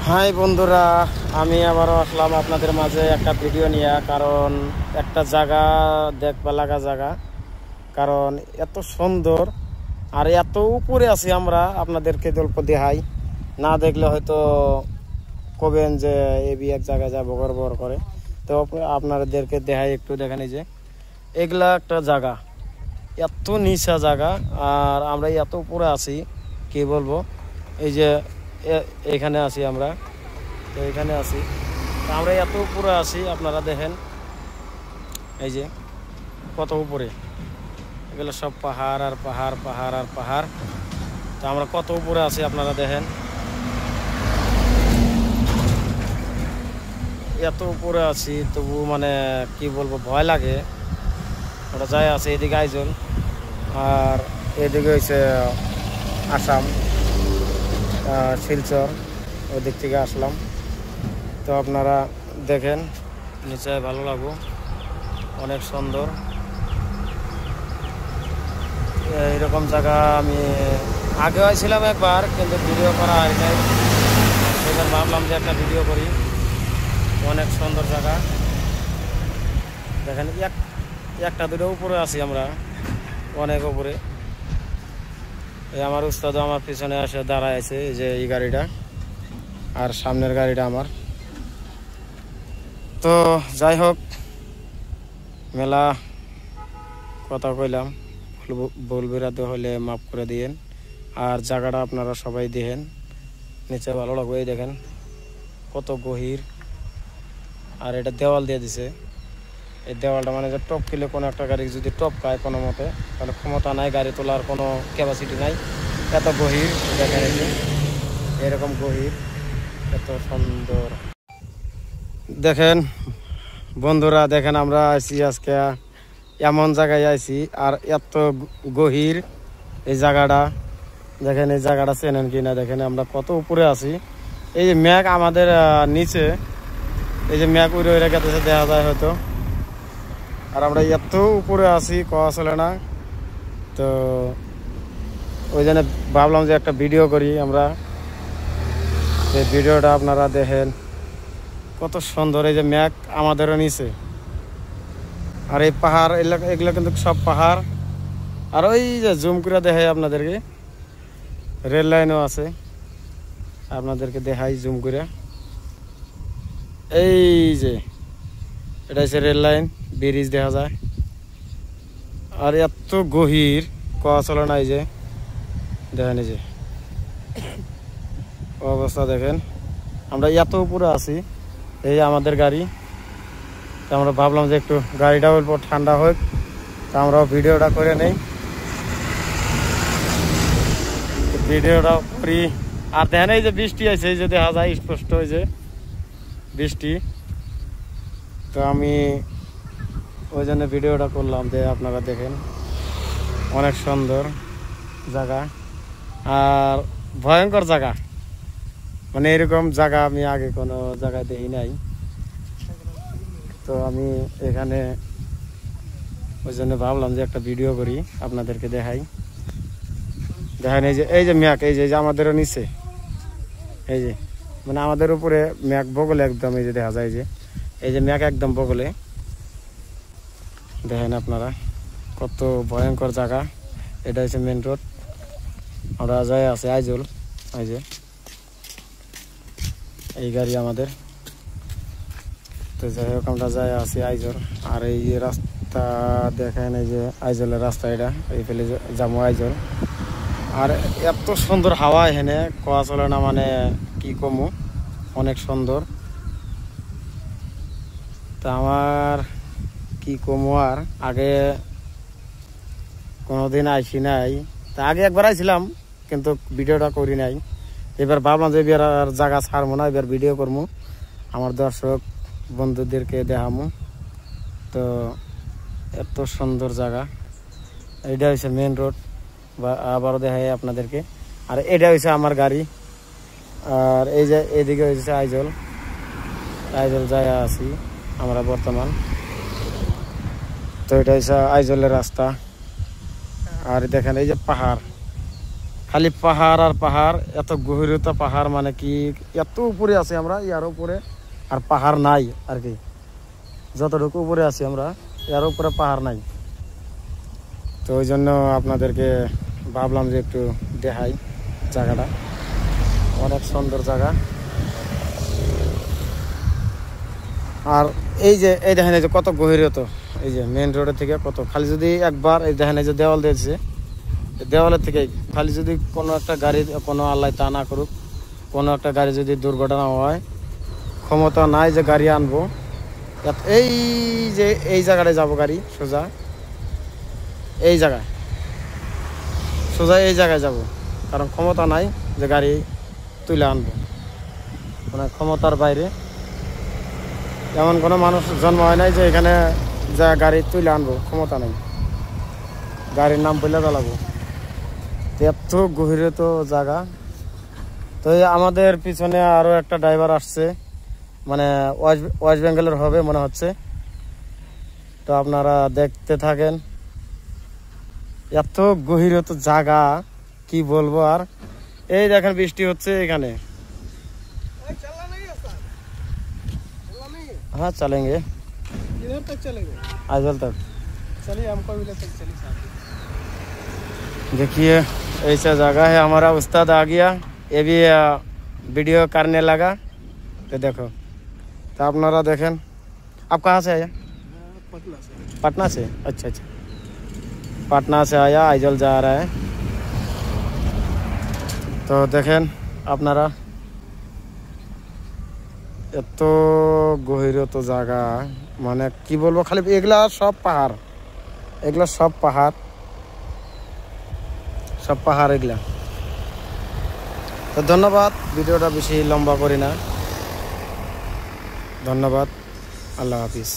High বন্ধুরা, আমি আবারও আসলাম আপনাদের মাঝে একটা ভিডিও নিয়ে। কারণ একটা জায়গা দেখবা লাগা জায়গা, কারণ এত সুন্দর আর এত উপরে আছি আমরা। আপনাদেরকে গল্প দেখাই, না দেখলে হয়তো কবেন যে এবি এক জায়গায় যা বগর বগর করে। তো আপনাদেরকে দেখাই, একটু দেখেন। এই যে এগুলা একটা জায়গা, এত নিচা জায়গা, আর আমরা এত উপরে আছি কি বলবো। এই যে এখানে আছি আমরা, তো এখানে আছি, আমরা এত উপরে আছি। আপনারা দেখেন এই যে কত উপরে, এগুলো সব পাহাড় আর পাহাড়, পাহাড় আর পাহাড়। তো আমরা কত উপরে আছি আপনারা দেখেন, এত উপরে আছি। তবু মানে কি বলবো, ভয় লাগে। ওটা যাই আছে এদিকে আইজল, আর এদিকে হচ্ছে আসাম, শিলচর, ওই দিক থেকে আসলাম। তো আপনারা দেখেন, নিশ্চয় ভালো লাগবে, অনেক সুন্দর। এইরকম জায়গা আমি আগে হয়েছিলাম একবার, কিন্তু ভিডিও করা হয় নাই। এবার ভাবলাম যে একটা ভিডিও করি। অনেক সুন্দর জায়গা দেখেন, একটা দুটো উপরে আছি আমরা, অনেক উপরে। এই আমার উস্তাদ আমার পিছনে এসে দাঁড়ায় আছে, এই যে এই গাড়িটা, আর সামনের গাড়িটা আমার। তো যাই হোক, মেলা কথা কইলাম, ভুল বিরাতে হলে মাফ করে দিয়েন। আর জায়গাটা আপনারা সবাই দেখেন, নিচে ভালো লাগবে। এই দেখেন কত গভীর, আর এটা দেওয়াল দিয়ে দিছে। এই দেওয়ালটা মানে যে টপ কিলে কোনো একটা গাড়ি যদি টপ খায় কোনো মতে, তাহলে ক্ষমতা নাই, গাড়ি তোলার কোনো ক্যাপাসিটি নাই। এত গভীর দেখেন, এরকম গভীর, এত সুন্দর। দেখেন বন্ধুরা, দেখেন আমরা আইছি আজকে এমন জায়গায় আইছি, আর এত গভীর এই জায়গাটা। দেখেন এই জায়গাটা চেনেন কিনা, দেখেন আমরা কত উপরে আছি। এই যে ম্যাঘ আমাদের নিচে, এই যে ম্যাঘ উড়ে উড়ে গেছে, দেখা যায় হয়তো। আর আমরা এত উপরে আছি, কওয়া চলে না। তো ওই জন্য ভাবলাম যে একটা ভিডিও করি আমরা। এই ভিডিওটা আপনারা দেখেন, কত সুন্দর। এই যে ম্যাঘ আমাদেরও নিচে, আর এই পাহাড়, এগুলো কিন্তু সব পাহাড়। আর ওই যে জুম করে দেখাই আপনাদেরকে, রেল লাইনও আছে, আপনাদেরকে দেখাই জুম করে। এই যে এটা হচ্ছে রেল লাইন, ব্রিজ দেখা যায়। আর এত গভীর, কোয়া চলে না। এই যে দেখেন, এই যে অবস্থা দেখেন, আমরা এত উপরে আছি। এই আমাদের গাড়ি, তো আমরা ভাবলাম যে একটু গাড়িটা অল্প ঠান্ডা হোক, তো আমরাও ভিডিওটা করে নেই, ভিডিওটা করি। আর দেখেন এই যে বৃষ্টি আছে, এই যে দেখা যায় স্পষ্ট, এই যে বৃষ্টি। তো আমি ওই জন্য ভিডিওটা করলাম, যে আপনারা দেখেন, অনেক সুন্দর জায়গা আর ভয়ঙ্কর জায়গা। মানে এরকম জায়গা আমি আগে কোনো জায়গায় দেখি নাই। তো আমি এখানে ওই জন্য ভাবলাম যে একটা ভিডিও করি, আপনাদেরকে দেখাই। দেখেন এই যে ম্যাঘ, এই যে আমাদেরও নিচে, এই যে মানে আমাদের উপরে ম্যাঘ বগলে একদম, এই যে দেখা যায় যে এই যে ম্যাঘ একদম বগলে। দেখেন আপনারা কত ভয়ঙ্কর জায়গা। এটা হচ্ছে মেন রোড, আমরা যাই আছে আইজল। এই যে এই গাড়ি আমাদের। তো যাই হোক, আমরা যাই আছি আইজল। আর এই রাস্তা দেখেন, এই যে আইজলের রাস্তা, এটা এই ফেলে যাবো আইজল। আর এত সুন্দর হাওয়া এখানে, কোয়া চলে না, মানে কি কমু, অনেক সুন্দর। তা আমার কি কমু, আর আগে কোনোদিন আইসি নাই। তা আগে একবার আইছিলাম, কিন্তু ভিডিওটা করি নাই। এবার ভাবলাম যে এবার আর জায়গা ছাড়বো না, এবার ভিডিও করবো, আমার দর্শক বন্ধুদেরকে দেখামু। তো এত সুন্দর জায়গা। এইটা হচ্ছে মেন রোড, বা আবারও দেখাই আপনাদেরকে। আর এটা হচ্ছে আমার গাড়ি। আর এই যে এদিকে হচ্ছে আইজল, আইজল যায় আছি আমরা বর্তমান। তো এটা হচ্ছে আইজলের রাস্তা। আর দেখেন এই যে পাহাড়, খালি পাহাড় আর পাহাড়, এত গভীরতা পাহাড়, মানে কি এত উপরে আছি আমরা, ইয়ার উপরে আর পাহাড় নাই আর কি। যতটুকু উপরে আছি আমরা, এর উপরে পাহাড় নাই। তো ওই জন্য আপনাদেরকে ভাবলাম যে একটু দেখাই জায়গাটা। অনেক সুন্দর জায়গা। আর এই যে এই দেখেন, এই যে কত গভীরতা, এই যে মেন রোডের থেকে কত, খালি যদি একবার এই দেখেন, এই যে দেওয়াল দিয়েছে, দেওয়ালের থেকে খালি যদি কোনো একটা গাড়ি, কোনো আল্লাহ তা না করুক, কোনো একটা গাড়ি যদি দুর্ঘটনা হয়, ক্ষমতা নাই যে গাড়ি আনবো, এই যে এই জায়গাটায় যাবো গাড়ি সোজা, এই জায়গায় সোজা এই জায়গায় যাব, কারণ ক্ষমতা নাই যে গাড়ি তুলে আনবো, মানে ক্ষমতার বাইরে। এমন কোনো মানুষ জন্ম হয় নাই যে এখানে যা গাড়ি তুলে আনবো, ক্ষমতা নাই, গাড়ির নাম বলে চালাবো। এত গভীর তো জায়গা। তো আমাদের পিছনে আরো একটা ড্রাইভার আসছে, মানে ওয়েস্ট বেঙ্গলের হবে মনে হচ্ছে। তো আপনারা দেখতে থাকেন। এত গভীর তো জায়গা, কি বলবো আর। এই দেখেন বৃষ্টি হচ্ছে এখানে। हाँ चलेंगे, किधर तक चलेंगे? आइजल तक। चलिए हमको भी ले चलिए साथ में। देखिए ऐसा जगह है। हमारा उस्ताद आ गया, ये भी वीडियो करने लगा। तो देखो, तो अपनारा देखें। आप कहाँ से आया? पटना से। पटना से? अच्छा अच्छा, पटना से आया, आइजल जा रहा है। तो देखें अपनारा, এত গভীর তো জায়গা, মানে কি বলবো, খালি এগুলা সব পাহাড়, এগুলা সব পাহাড়, সব পাহাড় এগুলা। তো ধন্যবাদ, ভিডিওটা বেশি লম্বা করি না। ধন্যবাদ, আল্লাহ হাফিজ।